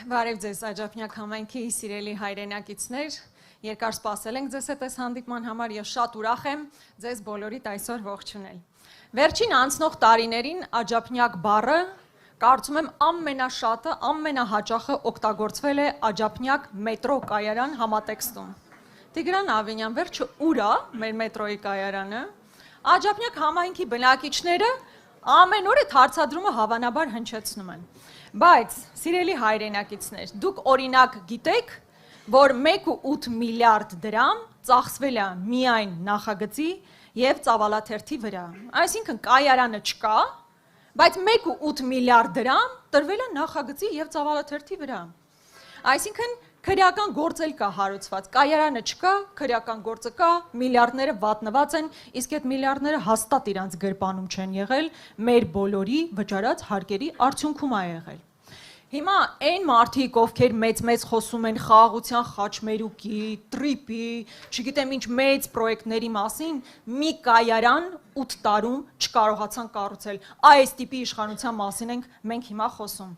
Բարև ձեզ Աջափնյակ համայնքի սիրելի հայրենակիցներ, երկար սպասել ենք ձեզ հետ այս հանդիպման համար եւ շատ ուրախ եմ ձեզ բոլորիդ այսօր ողջունել։ Վերջին անցնող տարիներին Աջափնյակ բառը կարծում եմ ամենաշատը, ամենահաճախը օգտագործվել է Աջափնյակ մետրո կայարան համատեքստում։ Տիգրան Ավինյան, վերջը ուր է մեր մետրոյի կայարանը։ Աջափնյակ համայնքի բնակիչները ամեն օր այդ հարցադրումը հավանաբար հնչեցնում են։ Բայց, սիրելի հայրենակիցներ, դուք օրինակ գիտեք, որ 1.8 միլիարդ դրամ ծախսվել է միայն նախագծի և ծավալաթերթի վրա։ Այսինքն կայարանը չկա, բայց 1.8 միլիարդ դրամ տրվել է նախագծի և ծավալաթերթի վրա։ Այսինքն քրեական գործ էլ կա հարուցված, կայարանը չկա, քրեական գործը կա, միլիարդները վատնված են, իսկ այդ միլիարդները հաստատ իրանց գրպանում չեն եղել, մեր բոլորի վճարած հարկերի արդյունքում է եղել։ Հիմա այն մարդիկ, ովքեր մեծ խոսում են խաղաղության խաչմերուկի, տրիպի, չգիտեմ ինչ մեծ պրոյեկտների մասին, մի կայարան 8 տարում չկարողացան կառուցել։ Այս տիպի իշխանության մասին ենք մենք հիմա խոսում։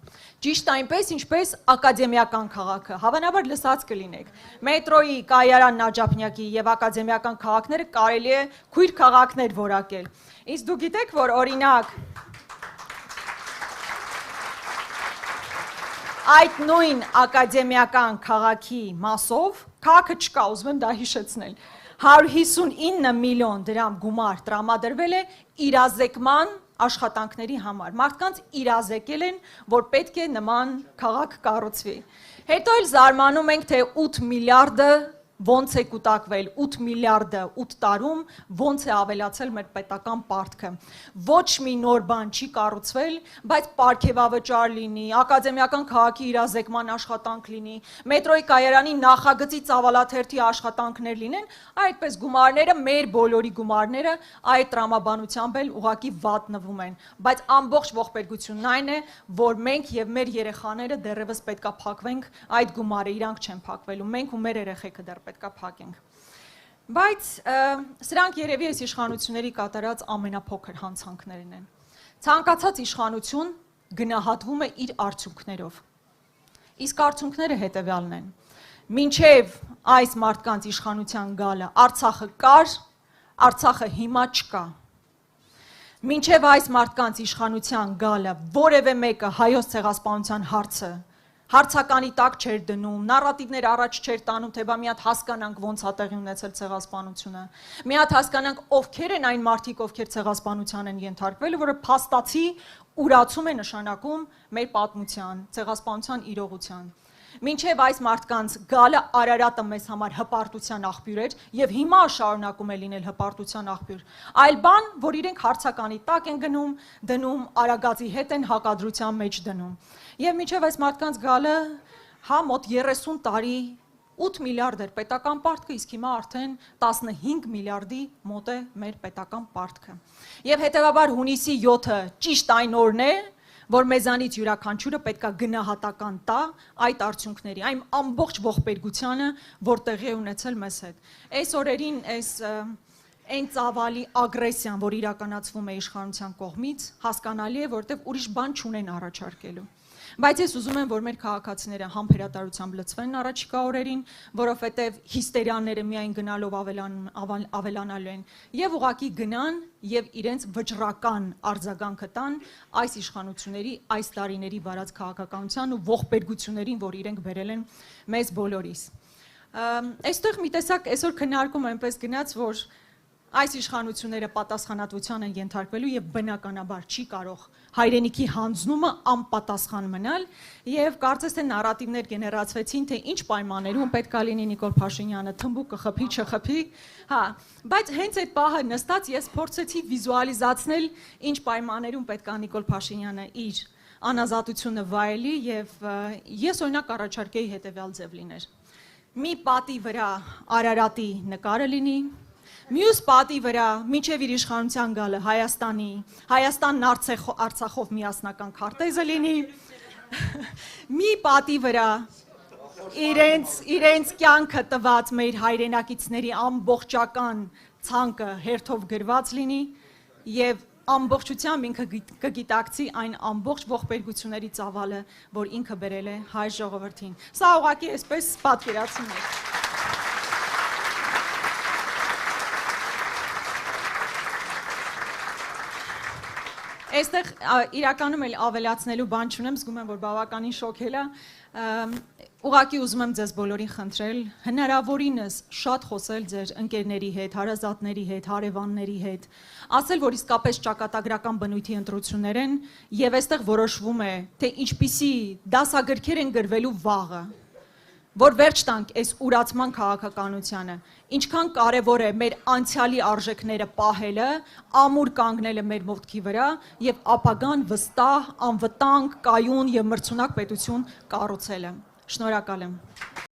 Ճիշտ այնպես, ինչպես ակադեմիական քաղաքը, հավանաբար լսած կլինեք։ Մետրոյի կայարանն Աջափնյակի եւ ակադեմիական քաղաքները կարելի է քույր քաղաքներ որակել։ Իսկ դուք գիտեք, որ օրինակ այդ նույն ակադեմիական քաղաքի մասով, քաղաքը չկա, ուզում եմ դա հիշեցնել, 159 միլիոն դրամ գումար տրամադրվել է իրազեկման աշխատանքների համար։ Մարդկանց իրազեկել են, որ պետք է նման քաղաք կառուցվի։ Հետո էլ զարմանում ենք, թե 8 միլիարդը ոնց է կուտակվել, 8 միլիարդը 8 տարում ոնց է ավելացել մեր պետական պարտքը։ Ոչ մի նոր բան չի կառուցվել, բայց պարգևավճար լինի, ակադեմիական քաղաքի իրազեկման աշխատանք լինի, մետրոյի կայարանի նախագծի ծավալաթերթի աշխատանքներ լինեն, այդպես գումարները, մեր բոլորի գումարները այդ տրամաբանությամբ էլ ուղղակի վատնվում են։ Բայց ամբողջ ողբերգությունն այն է, որ մենք եւ մեր երեխաները դեռևս պետքա փակվենք այդ գումարը, իրանք չեն փակվելու, մենք ու մեր երեխեքը դեռ պետքա փակենք։ Բայց սրանք երևի այս իշխանությունների կատարած ամենափոքր հանցանքներն են։ Ցանկացած իշխանություն գնահատվում է իր արդյունքներով։ Իսկ արդյունքները հետևյալն են։ Մինչև այս մարդկանց իշխանության գալը Արցախը կար, Արցախը հիմա չկա։ Մինչև այս մարդկանց իշխանության գալը որևէ մեկը հայոց ցեղասպանության հարցը հարցականի տակ չէր դնում, նարատիվներ առաջ չէր տանում, թե բա մի հատ հասկանանք ոնց է տեղի ունեցել ցեղասպանությունը։ Մի հատ հասկանանք ովքեր են այն մարդիկ, ովքեր ցեղասպանության են ենթարկվել, որը փաստացի ուրացում է նշանակում մեր պատմության, ցեղասպանության իրողության։ Մինչև այս մարդկանց գալը Արարատը մեզ համար հպարտության աղբյուր էր եւ հիմա շարունակում է լինել հպարտության աղբյուր։ Այլ բան, որ իրենք հարցականի տակ են դնում, Արագածի հետ են հակադրության մեջ դնում։ Եվ մինչև այս մարդկանց գալը, հա մոտ 30 տարի 8 միլիարդ էր պետական պարտքը, իսկ հիմա արդեն 15 միլիարդի մոտ է մեր պետական պարտքը։ Եվ հետևաբար հունիսի 7-ը ճիշտ այն օրն է, որ մեզանից յուրաքանչյուրը պետքա գնահատական տա այդ արդյունքների, այն ամբողջ ողբերգությանը, որ տեղի է ունեցել մեզ հետ։ Այս օրերին այն ծավալի ագրեսիան, որ իրականացվում է իշխանության կողմից, հասկանալի է, որտեղ ուրիշ բան չունեն առաջարկելու։ Բայց ես ուզում եմ, որ մեր քաղաքացիները համբերատարությամբ լցվեն առաջիկա օրերին, որովհետև հիստերիաները միայն գնալով ավելանալու են, եւ ուղղակի գնան եւ իրենց վճռական արձագանքը տան այս իշխանությունների այս տարիների վարած քաղաքականության ու ողբերգություններին, որ իրենք բերել են մեզ բոլորիս։ Այստեղ մի տեսակ այսօր քննարկում այնպես գնաց, որ այս իշխանությունները պատասխանատվության են ենթարկվելու եւ բնականաբար չի կարող հայրենիքի հանձնումը անպատասխան մնալ եւ կարծես թե նարատիվներ գեներացվեցին, թե ինչ պայմաններում պետքա լինի Նիկոլ Փաշինյանը թմբուկը խփի, չխփի, հա, բայց հենց այդ պահը նստած ես փորձեցի վիզուալիզացնել ինչ պայմաններում պետքա Նիկոլ Փաշինյանը իր անազատությունը վայելի եւ ես օրինակ առաջարկեի հետեւյալ ձև լիներ։ Մի պատի վրա Արարատի նկարը լինի, մյուս պատի վրա մինչև իր իշխանության գալը Հայաստանն Արցախով միասնական քարտեզը լինի, մի պատի վրա իրենց կյանքը տված մեր հայրենակիցների ամբողջական ցանկը հերթով գրված լինի եւ ամբողջությամբ ինքը կգիտակցի այն ամբողջ ողբերգությունների ծավալը, որ ինքը բերել է հայ ժողովրդին։ Սա ուղղակի այսպես պատկերացում է։ Այստեղ իրականում էլ ավելացնելու բան չունեմ, զգում եմ, որ բավականին շոքել է։ Ուղղակի ուզում եմ ձեզ բոլորին խնդրել, հնարավորինս շատ խոսել ձեր ընկերների հետ, հարազատների հետ, հարևանների հետ, ասել, որ իսկապես ճակատագրական բնույթի ընտրություններ են, եւ այստեղ որոշվում է, թե ինչպիսի դասագրքեր են գրվելու վաղը, որ վերջ տանք այս ուրացման քաղաքականությանը, ինչքան կարևոր է մեր անցյալի արժեքները պահելը, ամուր կանգնելը մեր ոտքի վրա եւ ապագան վստահ, անվտանգ, կայուն եւ մրցունակ պետություն կառուցելը։ Շնորհակալ եմ։